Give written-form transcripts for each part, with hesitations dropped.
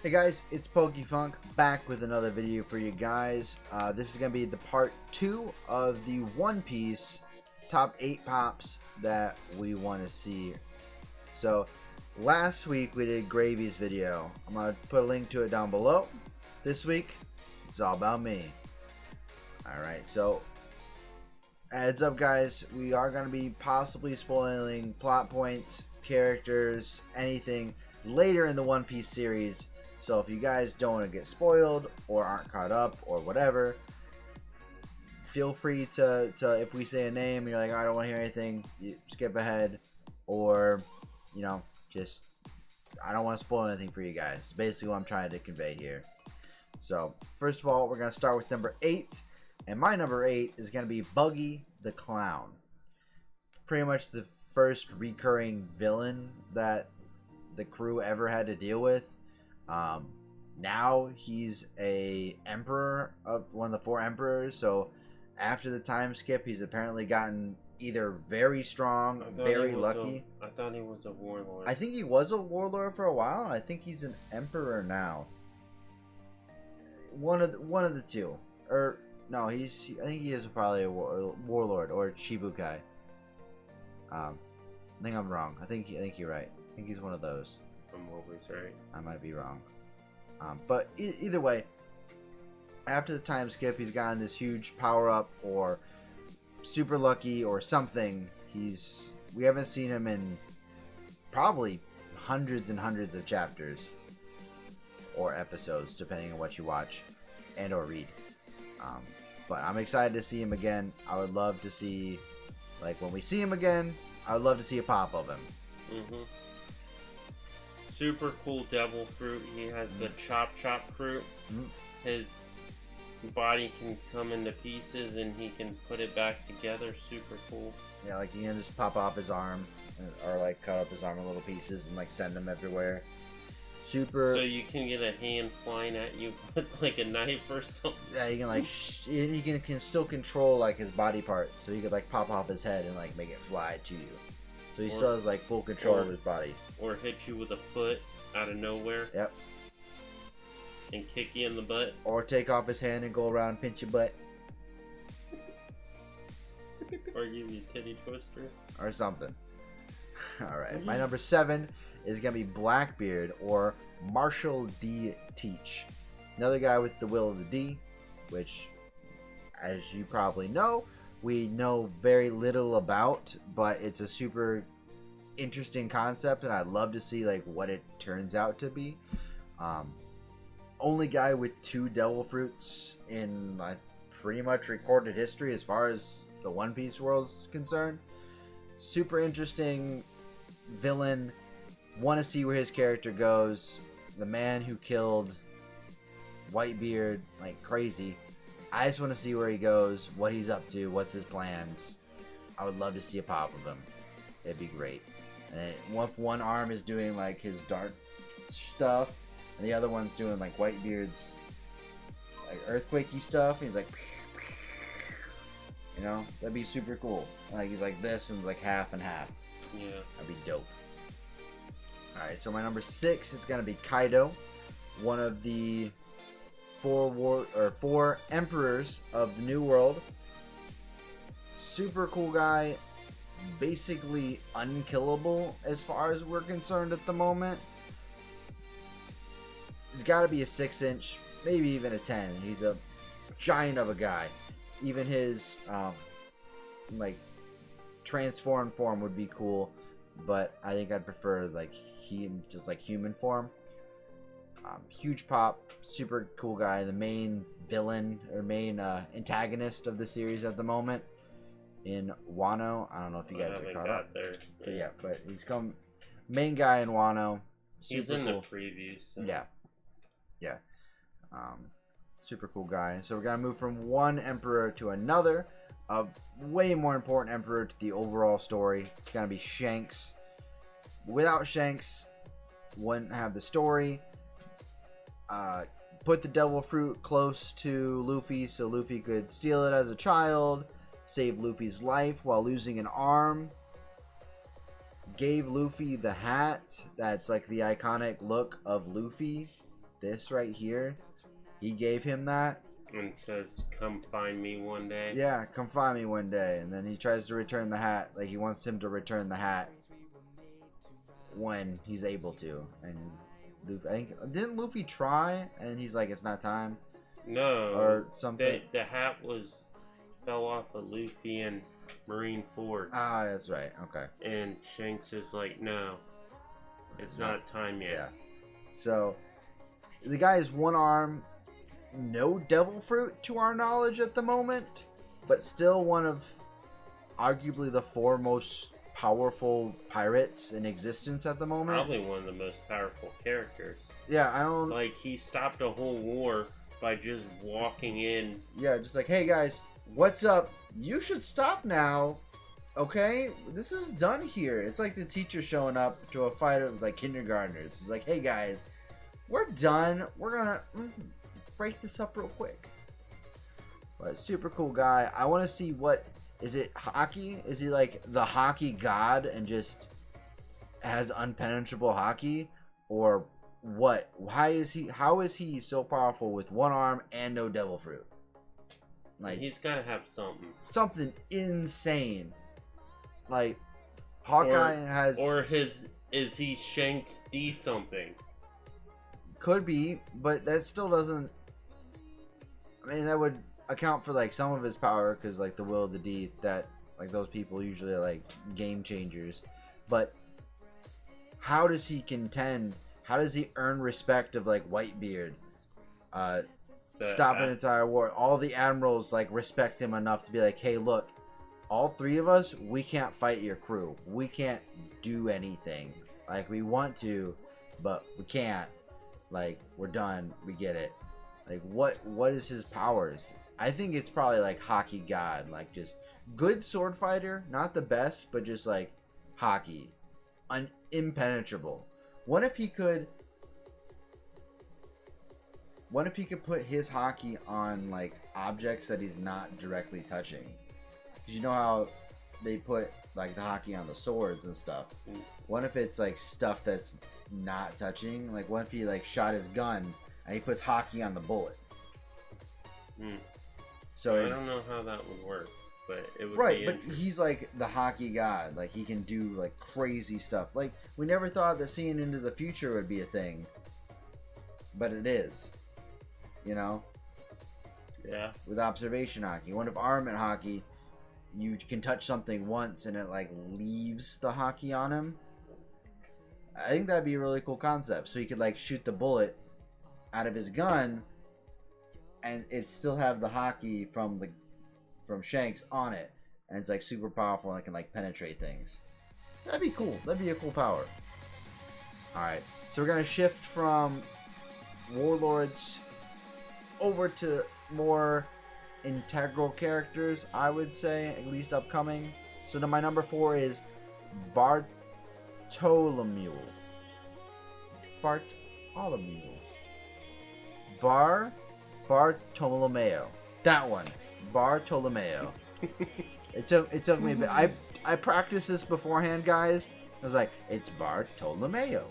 Hey guys, it's PokeFunk back with another video for you guys. This is going to be the part 2 of the One Piece top 8 pops that we want to see. So, last week we did Gravy's video. I'm going to put a link to it down below. This week, it's all about me. Alright, so, heads up guys, we are going to be possibly spoiling plot points, characters, anything later in the One Piece series. So if you guys don't want to get spoiled or aren't caught up or whatever, feel free to if we say a name and you're like, I don't want to hear anything, you skip ahead, or you know, just I don't want to spoil anything for you guys. It's basically what I'm trying to convey here. So first of all, we're going to start with number 8, and my number 8 is going to be Buggy the Clown. Pretty much the first recurring villain that the crew ever had to deal with. Now he's a emperor of one of the 4 emperors, so after the time skip he's apparently gotten either very strong, very lucky. I thought he was a warlord. I think he was a warlord for a while, and I think he's an emperor now. One of the two. Or no, I think he is probably a warlord or Shibukai. I think I'm wrong. I think you're right. I think he's one of those. I'm always right. I might be wrong. But either way, after the time skip, he's gotten this huge power up or super lucky or something. We haven't seen him in probably hundreds and hundreds of chapters or episodes, depending on what you watch and or read. But I'm excited to see him again. I would love to see, like, when we see him again, I would love to see a pop of him. Super cool devil fruit. He has the chop fruit. His body can come into pieces and he can put it back together. Super cool. Yeah, like you can just pop off his arm or like cut up his arm in little pieces and like send them everywhere. Super. So you can get a hand flying at you with like a knife or something. Yeah, you can like he can still control like his body parts, so he could like pop off his head and like make it fly to you. So he still has like full control of his body. Or hit you with a foot out of nowhere. Yep. And kick you in the butt. Or take off his hand and go around and pinch your butt. Or give you a titty twister. Or something. Alright, my number 7 is going to be Blackbeard or Marshall D. Teach. Another guy with the will of the D, which, as you probably know, we know very little about, but it's a super interesting concept, and I'd love to see like what it turns out to be. Only guy with 2 devil fruits in pretty much recorded history as far as the One Piece world's concerned. Super interesting villain. Want to see where his character goes. The man who killed Whitebeard like crazy. I just want to see where he goes, what he's up to, what's his plans. I would love to see a pop of him. It'd be great. And if one arm is doing like his dark stuff, and the other one's doing like Whitebeard's like earthquakey stuff, and he's like, you know, that'd be super cool. Like he's like this and like half and half. Yeah, that'd be dope. All right, so my number 6 is gonna be Kaito, one of the 4 emperors of the New World. Super cool guy, basically unkillable as far as we're concerned at the moment. He's got to be a 6-inch, maybe even a 10. He's a giant of a guy. Even his like transformed form would be cool, but I think I'd prefer like just like human form. Huge pop, super cool guy, the main villain or main antagonist of the series at the moment in Wano. I don't know if you guys are caught up there. But yeah, but he's main guy in Wano. He's in the previews. So. Yeah. Super cool guy. So we're gonna move from one emperor to another, a way more important emperor to the overall story. It's gonna be Shanks. Without Shanks, wouldn't have the story. Put the devil fruit close to Luffy so Luffy could steal it as a child, save Luffy's life while losing an arm, gave Luffy the hat that's like the iconic look of Luffy this right here, he gave him that. And says, come find me one day. Yeah, come find me one day. And then he tries to return the hat. Like, he wants him to return the hat when he's able to. And Luffy, I think, didn't Luffy try? And he's like, it's not time? No. Or something. The hat fell off of Luffy and Marineford. Ah, that's right. Okay. And Shanks is like, no, it's not time yet. Yeah. So, the guy is one arm, no devil fruit to our knowledge at the moment, but still one of arguably the 4 most powerful pirates in existence at the moment. Probably one of the most powerful characters. Yeah, I don't... Like, he stopped a whole war by just walking in. Yeah, just like, hey guys, what's up? You should stop now, okay? This is done here. It's like the teacher showing up to a fight of, like, kindergartners. It's like, hey guys, we're done. We're gonna break this up real quick. But super cool guy. I want to see what... Is it hockey? Is he like the hockey god and just has unpenetrable hockey? Or what? How is he so powerful with one arm and no devil fruit? Like, he's gotta have something. Something insane. Like, Hawkeye has... Or is he Shanks D something? Could be, but that still doesn't... I mean, that would account for, like, some of his power, because, like, the will of the D, that, like, those people usually are, like, game changers. But how does he contend? How does he earn respect of, like, Whitebeard? Stop an entire war. All the admirals, like, respect him enough to be like, hey, look, all 3 of us, we can't fight your crew. We can't do anything. Like, we want to, but we can't. Like, we're done. We get it. Like, what is his powers? I think it's probably, like, hockey god. Like, just good sword fighter. Not the best, but just, like, hockey. Impenetrable. What if he could put his hockey on, like, objects that he's not directly touching? Because you know how they put, like, the hockey on the swords and stuff. What if it's, like, stuff that's not touching? Like, what if he, like, shot his gun and he puts hockey on the bullet? So I don't know how that would work, but it would right, be but he's, like, the hockey god. Like, he can do, like, crazy stuff. Like, we never thought that seeing into the future would be a thing. But it is. You know? Yeah. With observation hockey. One of armament hockey, you can touch something once and it, like, leaves the hockey on him. I think that'd be a really cool concept. So he could, like, shoot the bullet out of his gun and it still have the hockey from Shanks on it. And it's, like, super powerful and it can, like, penetrate things. That'd be cool. That'd be a cool power. Alright. So we're going to shift from warlords over to more integral characters, I would say, at least upcoming. So then my number 4 is Bartolomeo. Bartolomeo. That one. Bartolomeo. It took me a bit. I practiced this beforehand, guys. I was like, it's Bartolomeo.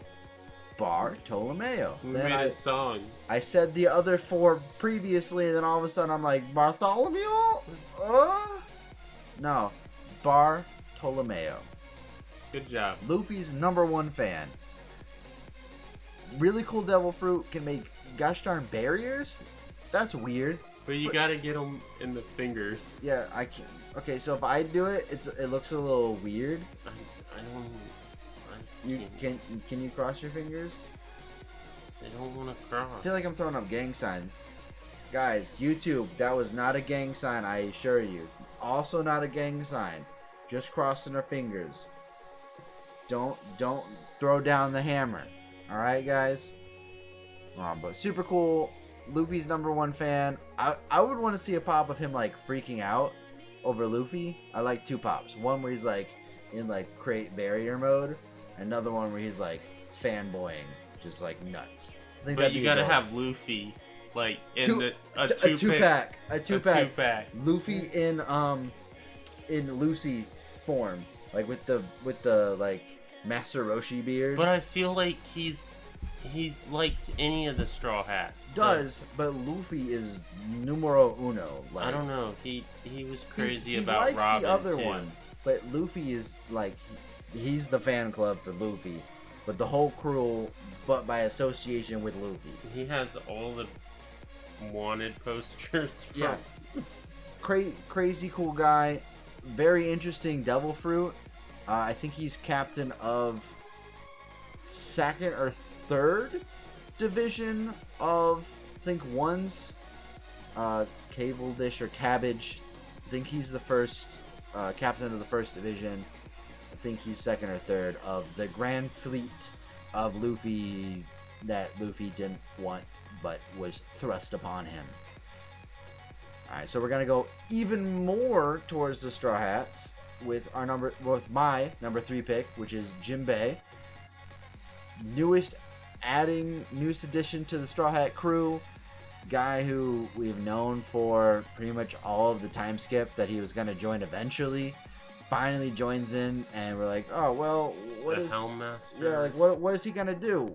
Bartolomeo. We made a song. I said the other 4 previously, and then all of a sudden I'm like, Bartholomew? No. Bartolomeo. Good job. Luffy's number 1 fan. Really cool devil fruit. Can make gosh darn barriers? That's weird. But you gotta get them in the fingers. Yeah, I can. Okay, so if I do it, it looks a little weird. I don't... Can you cross your fingers? I don't want to cross. I feel like I'm throwing up gang signs. Guys, YouTube, that was not a gang sign, I assure you. Also not a gang sign. Just crossing our fingers. Don't throw down the hammer. Alright, guys? But super cool. Luffy's number 1 fan. I would want to see a pop of him, like, freaking out over Luffy. I like 2 pops. One where he's, like, in, like, create barrier mode. Another one where he's, like, fanboying, just, like, nuts. I think but you gotta have Luffy, like, in a two pack. Luffy in Lucy form, like with the like Master Roshi beard. But I feel like he's he likes any of the Straw Hats. Does, but Luffy is numero uno. Like, I don't know. He was crazy he about likes Robin the other too. one, but Luffy is like, he's the fan club for Luffy, but the whole crew, but by association with Luffy. He has all the wanted posters. From... Yeah, crazy cool guy, very interesting devil fruit. I think he's captain of second or third division of, I think one's Cavendish or Cabbage. I think he's the first captain of the first division. I think he's second or third of the grand fleet of Luffy that Luffy didn't want but was thrust upon him. Alright, so we're gonna go even more towards the Straw Hats with my number 3 pick, which is jjba. Newest addition to the Straw Hat crew. Guy who we've known for pretty much all of the time skip that he was going to join eventually. Finally joins in, and we're like, oh, well, what is... Yeah, like, what is he going to do?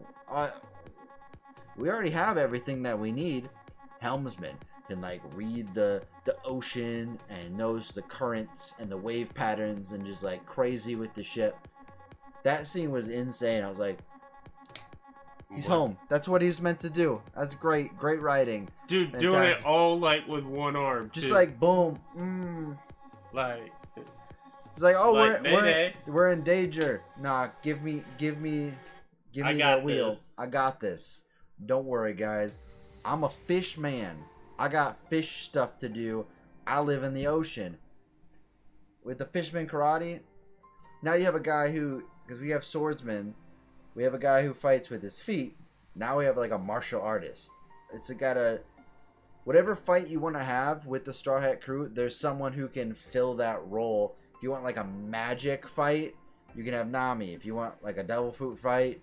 We already have everything that we need. Helmsman can, like, read the ocean and knows the currents and the wave patterns and just, like, crazy with the ship. That scene was insane. I was like, he's home. That's what he was meant to do. That's great. Great writing. Dude, fantastic. doing it all like with one arm. Just too. like boom. Like it's like, oh, like, we're in danger. Nah, give me that wheel. This. I got this. Don't worry, guys. I'm a fish man. I got fish stuff to do. I live in the ocean. With the fishman karate, now you have a guy who, because we have swordsmen. We have a guy who fights with his feet. Now we have like a martial artist. It's whatever fight you want to have with the Straw Hat crew, there's someone who can fill that role. If you want like a magic fight, you can have Nami. If you want like a devil fruit fight,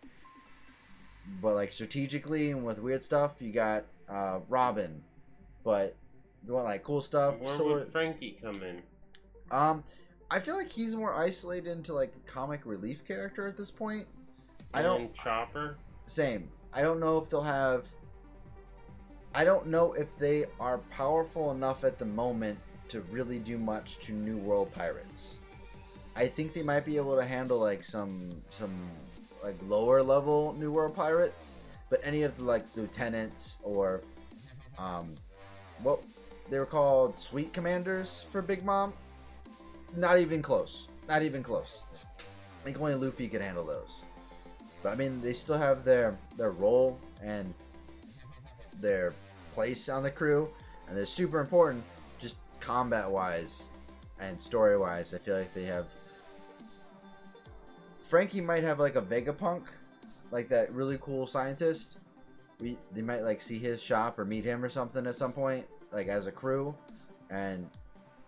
but like strategically and with weird stuff, you got Robin. But if you want like cool stuff, where would Frankie come in? I feel like he's more isolated into like a comic relief character at this point. Chopper? Same. I don't know if they'll have... I don't know if they are powerful enough at the moment to really do much to New World Pirates. I think they might be able to handle like some like lower level New World Pirates, but any of the like lieutenants or what they were called, Sweet Commanders for Big Mom, not even close. Not even close. I think only Luffy could handle those. But I mean, they still have their role and their place on the crew, and they're super important. Just combat-wise and story-wise, I feel like they have. Frankie might have like a Vegapunk, like that really cool scientist. They might like see his shop or meet him or something at some point, like as a crew, and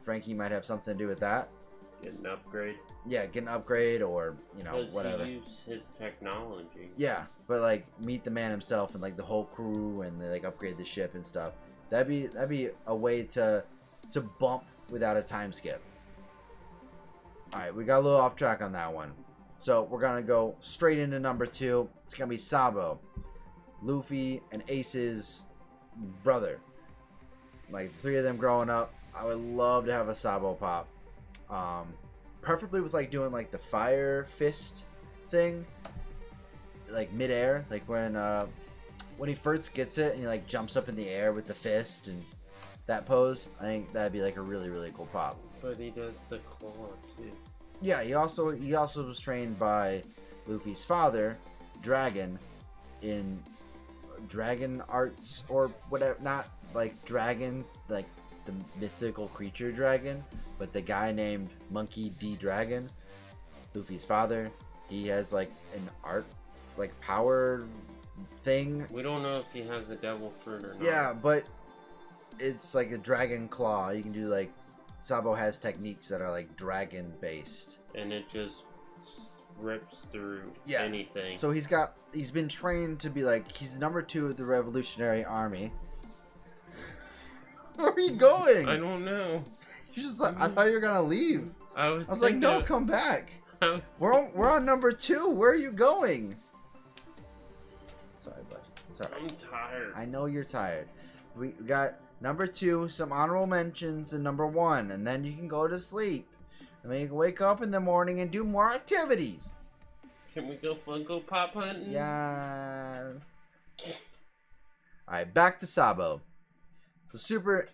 Frankie might have something to do with that. Get an upgrade. Yeah, get an upgrade or, you know, whatever. He use his technology. Yeah, but like meet the man himself and like the whole crew and they like upgrade the ship and stuff. That'd be a way to bump without a time skip. Alright, we got a little off track on that one. So we're gonna go straight into number 2. It's gonna be Sabo. Luffy and Ace's brother. Like 3 of them growing up. I would love to have a Sabo pop. Preferably with like doing like the fire fist thing, like midair, like when he first gets it and he like jumps up in the air with the fist and that pose. I think that'd be like a really cool pop. But he does the claw too. Yeah, he also was trained by Luffy's father, Dragon, in dragon arts or whatever. Not like dragon, like the mythical creature dragon, but the guy named Monkey D. Dragon, Luffy's father, he has like an art, like power thing. We don't know if he has a devil fruit or not. Yeah, but it's like a dragon claw. You can do like, Sabo has techniques that are like dragon based. And it just rips through anything. So he's been trained to be like, he's number 2 of the Revolutionary Army. Where are you going? I don't know. You just like, I thought you were gonna leave. I was like, no, come back. We're on number 2. Where are you going? Sorry, bud. Sorry. I'm tired. I know you're tired. We got number 2, some honorable mentions, and number 1, and then you can go to sleep. And then you can wake up in the morning and do more activities. Can we go Funko Pop hunting? Yes. Alright, back to Sabo. So super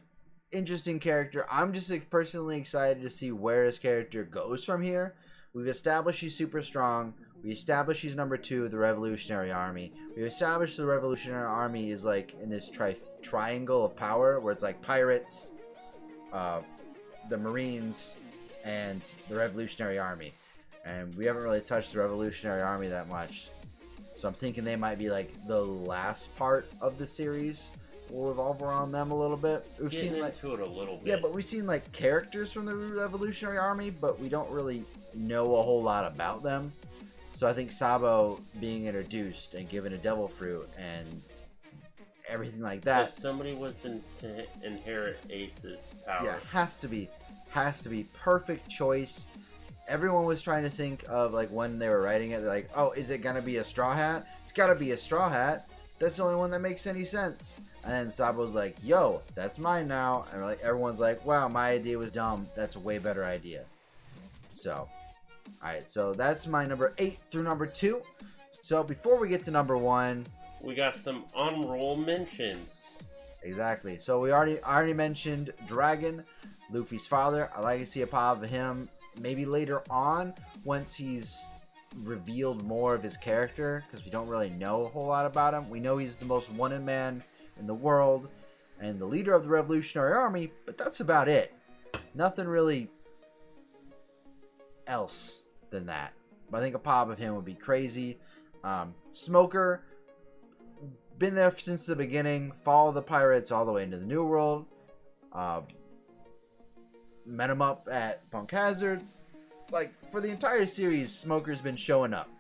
interesting character. I'm just personally excited to see where his character goes from here. We've established he's super strong. We established he's number 2 of the Revolutionary Army. We've established the Revolutionary Army is like in this triangle of power where it's like pirates, the Marines, and the Revolutionary Army. And we haven't really touched the Revolutionary Army that much. So I'm thinking they might be like the last part of the series. We'll revolve around them a little bit. We've Getting seen into it a little bit. Yeah, but we've seen like characters from the Revolutionary Army, but we don't really know a whole lot about them. So I think Sabo being introduced and given a devil fruit and everything like that. If somebody was to inherit Ace's power. Yeah, has to be perfect choice. Everyone was trying to think of like when they were writing it, they're like, oh, is it gonna be a Straw Hat? It's gotta be a Straw Hat. That's the only one that makes any sense. And then Sabo's like, yo, that's mine now. And like everyone's like, wow, my idea was dumb. That's a way better idea. So, alright, so that's my number 8 through number 2. So before we get to number 1, we got some on-roll mentions. Exactly. So I already mentioned Dragon, Luffy's father. I like to see a pop of him maybe later on once he's revealed more of his character, because we don't really know a whole lot about him. We know he's the most wanted man in the world and the leader of the Revolutionary Army, but that's about it. Nothing really else than that. But I think a pop of him would be crazy. Smoker, been there since the beginning, follow the pirates all the way into the New World. Met him up at Punk Hazard. Like, for the entire series, Smoker's been showing up.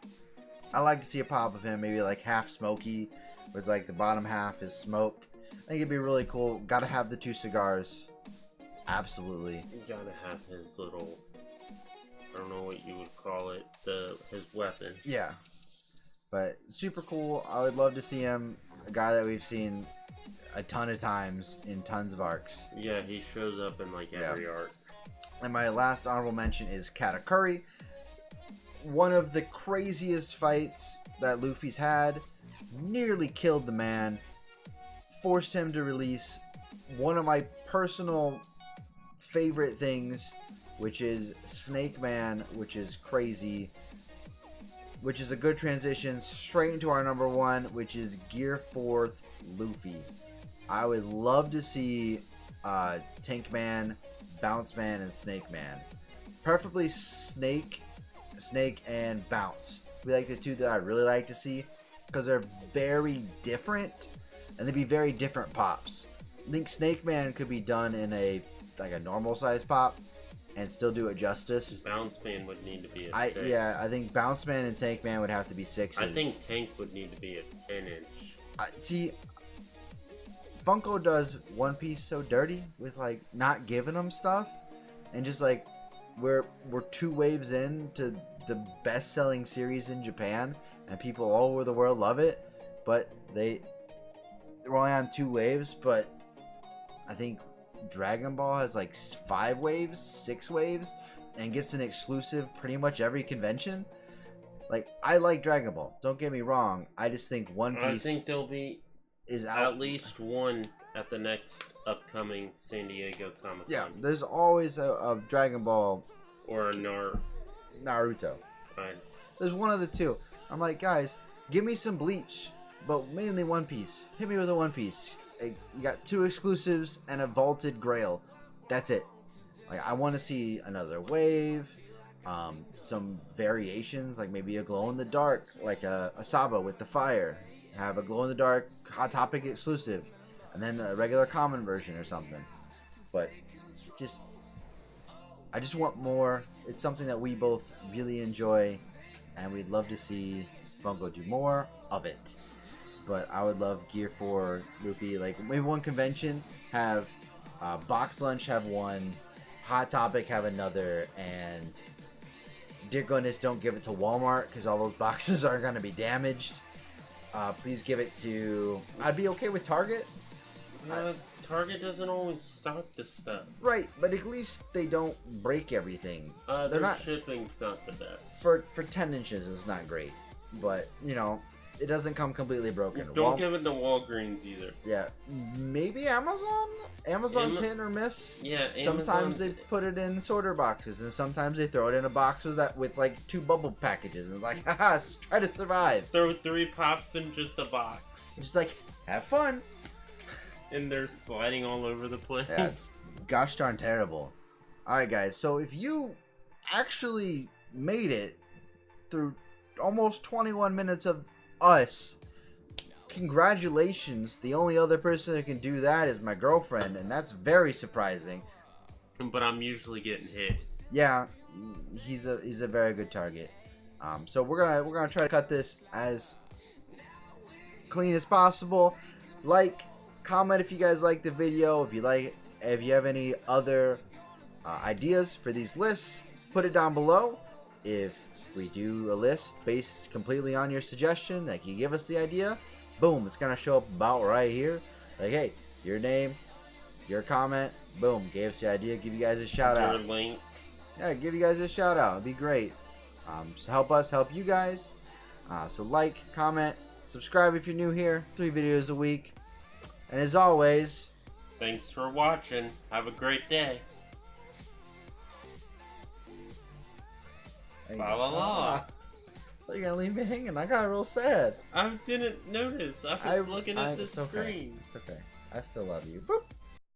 I like to see a pop of him, maybe like half smoky, where it's like the bottom half is smoke. I think it'd be really cool. Gotta have the 2 cigars. Absolutely. You gotta have his little, I don't know what you would call it, his weapon. Yeah. But super cool. I would love to see him. A guy that we've seen a ton of times in tons of arcs. Yeah, he shows up in like every arc. And my last honorable mention is Cata Curry. One of the craziest fights that Luffy's had. Nearly killed the man. Forced him to release one of my personal favorite things, which is Snake Man, which is crazy. Which is a good transition straight into our number 1, which is Gear 4th Luffy. I would love to see Tank Man, Bounce Man, and Snake Man. Preferably Snake and Bounce. We like the 2 that I really like to see because they're very different and they'd be very different pops. I think Snake Man could be done in a normal size pop and still do it justice. Bounce Man would need to be a 6. Yeah, I think Bounce Man and Tank Man would have to be 6s. I think Tank would need to be a 10-inch. See, Funko does One Piece so dirty with like not giving them stuff, and just like we're 2 waves into the best-selling series in Japan, and people all over the world love it, but they're only on 2 waves. But I think Dragon Ball has like 5 waves, 6 waves, and gets an exclusive pretty much every convention. Like, I like Dragon Ball, don't get me wrong. I just think One Piece, I think there'll be at least one at the next upcoming San Diego Comic-Con. Yeah, there's always a Dragon Ball or a Naruto. Fine. There's one of the 2. I'm like, guys, give me some Bleach, but mainly One Piece. Hit me with a One Piece. You got 2 exclusives and a vaulted Grail. That's it. Like, I want to see another wave, some variations, like maybe a glow in the dark, like a Sabo with the fire. Have a glow in the dark Hot Topic exclusive, and then a regular common version or something. But I just want more. It's something that we both really enjoy, and we'd love to see Funko do more of it. But I would love Gear 4 Luffy, like maybe one convention have Box Lunch have one, Hot Topic have another, and dear goodness, don't give it to Walmart because all those boxes are going to be damaged. please give it to... I'd be okay with Target. Target doesn't always stock the stuff. Right, but at least they don't break everything. Their shipping's not the best. For 10 inches, it's not great. But, you know, it doesn't come completely broken. Don't give it to Walgreens either. Yeah, maybe Amazon? Amazon's hit or miss. Yeah, sometimes they put it in sorter boxes, and sometimes they throw it in a box with like 2 bubble packages, and like, haha, let's try to survive. Throw 3 pops in just a box. Just like, have fun. And they're sliding all over the place. Yeah, it's gosh darn terrible. Alright guys, so if you actually made it through almost 21 minutes of us, congratulations. The only other person who can do that is my girlfriend, and that's very surprising. But I'm usually getting hit. Yeah, he's a very good target. So we're gonna try to cut this as clean as possible. Like, comment if you guys like the video. If you have any other ideas for these lists, put it down below. If we do a list based completely on your suggestion, like you give us the idea, boom, it's gonna show up about right here. Like, hey, your name, your comment, boom, gave us the idea, give you guys a shout out. Your link. Yeah, give you guys a shout out. It'd be great. So help us help you guys. So like, comment, subscribe if you're new here. 3 videos a week. And as always, thanks for watching. Have a great day. La la la. I thought you were gonna leave me hanging. I got real sad. I didn't notice. I was looking at the screen. It's okay. I still love you. Boop.